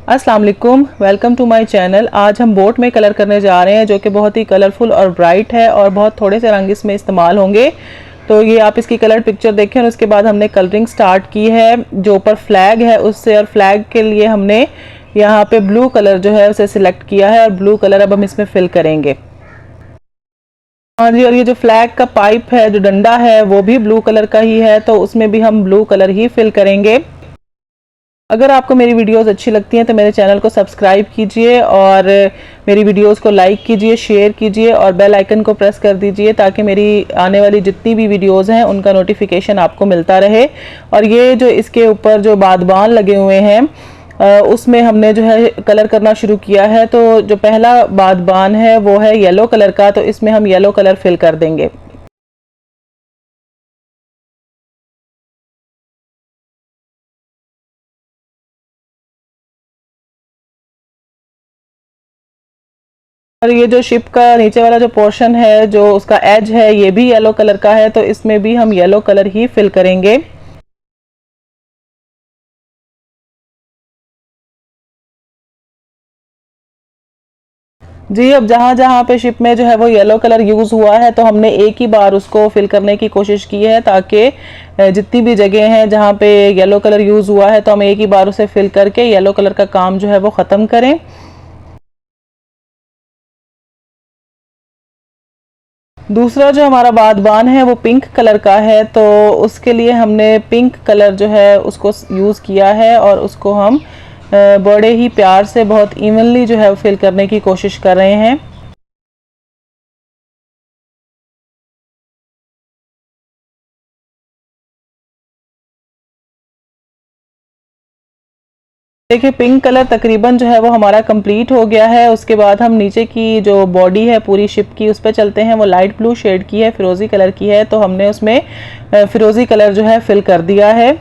अस्सलाम वालेकुम, welcome to my channel. आज हम बोट में कलर करने जा रहे हैं जो कि बहुत ही कलरफुल और ब्राइट है और बहुत थोड़े से रंग इसमें इस्तेमाल होंगे। तो ये आप इसकी कलर पिक्चर देखें और उसके बाद हमने कलरिंग स्टार्ट की है जो ऊपर फ्लैग है उससे, और फ्लैग के लिए हमने यहाँ पे ब्लू कलर जो है उसे सिलेक्ट किया है और ब्लू कलर अब हम इसमें फिल करेंगे। और ये जो फ्लैग का पाइप है, जो डंडा है, वो भी ब्लू कलर का ही है, तो उसमें भी हम ब्लू कलर ही फिल करेंगे। अगर आपको मेरी वीडियोस अच्छी लगती हैं तो मेरे चैनल को सब्सक्राइब कीजिए और मेरी वीडियोस को लाइक कीजिए, शेयर कीजिए और बेल आइकन को प्रेस कर दीजिए ताकि मेरी आने वाली जितनी भी वीडियोस हैं उनका नोटिफिकेशन आपको मिलता रहे। और ये जो इसके ऊपर जो बादबान लगे हुए हैं उसमें हमने जो है कलर करना शुरू किया है। तो जो पहला बादबान है वो है येलो कलर का, तो इसमें हम येलो कलर फिल कर देंगे। और ये जो शिप का नीचे वाला जो पोर्शन है, जो उसका एज है, ये भी येलो कलर का है, तो इसमें भी हम येलो कलर ही फिल करेंगे। जी, अब जहाँ जहाँ पे शिप में जो है वो येलो कलर यूज़ हुआ है तो हमने एक ही बार उसको फिल करने की कोशिश की है ताकि जितनी भी जगह हैं जहाँ पे येलो कलर यूज़ हुआ है तो हम एक ही बार उसे फिल करके येलो कलर का काम जो है वो ख़त्म करें। दूसरा जो हमारा बादबान है वो पिंक कलर का है, तो उसके लिए हमने पिंक कलर जो है उसको यूज़ किया है और उसको हम बड़े ही प्यार से बहुत इवनली जो है फिल करने की कोशिश कर रहे हैं। देखिए पिंक कलर तकरीबन जो है वो हमारा कंप्लीट हो गया है। उसके बाद हम नीचे की जो बॉडी है पूरी शिप की उस पर चलते हैं। वो लाइट ब्लू शेड की है, फिरोजी कलर की है, तो हमने उसमें फिरोजी कलर जो है फिल कर दिया है।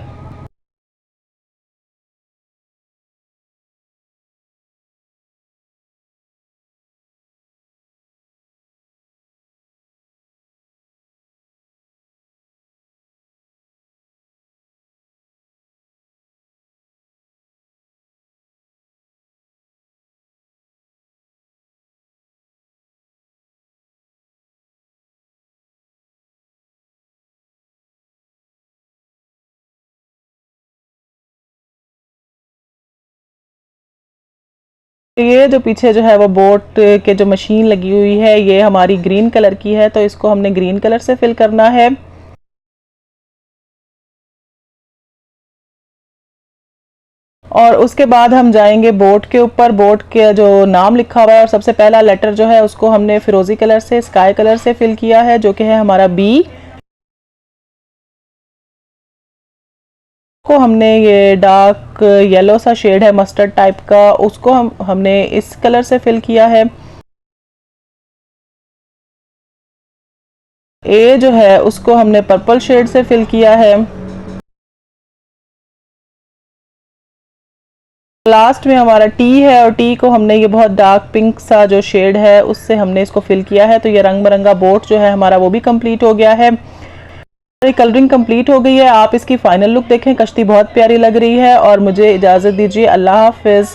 ये जो पीछे जो है वो बोट के जो मशीन लगी हुई है ये हमारी ग्रीन कलर की है, तो इसको हमने ग्रीन कलर से फिल करना है। और उसके बाद हम जाएंगे बोट के ऊपर। बोट के जो नाम लिखा हुआ है और सबसे पहला लेटर जो है उसको हमने फिरोजी कलर से, स्काई कलर से फिल किया है जो कि है हमारा बी। को हमने ये डार्क येलो सा शेड है मस्टर्ड टाइप का, उसको हमने इस कलर से फिल किया है। ए जो है उसको हमने पर्पल शेड से फिल किया है। लास्ट में हमारा टी है और टी को हमने ये बहुत डार्क पिंक सा जो शेड है उससे हमने इसको फिल किया है। तो ये रंग बिरंगा बोट जो है हमारा वो भी कंप्लीट हो गया है। कलरिंग कंप्लीट हो गई है। आप इसकी फाइनल लुक देखें, कश्ती बहुत प्यारी लग रही है। और मुझे इजाज़त दीजिए, अल्लाह हाफिज़।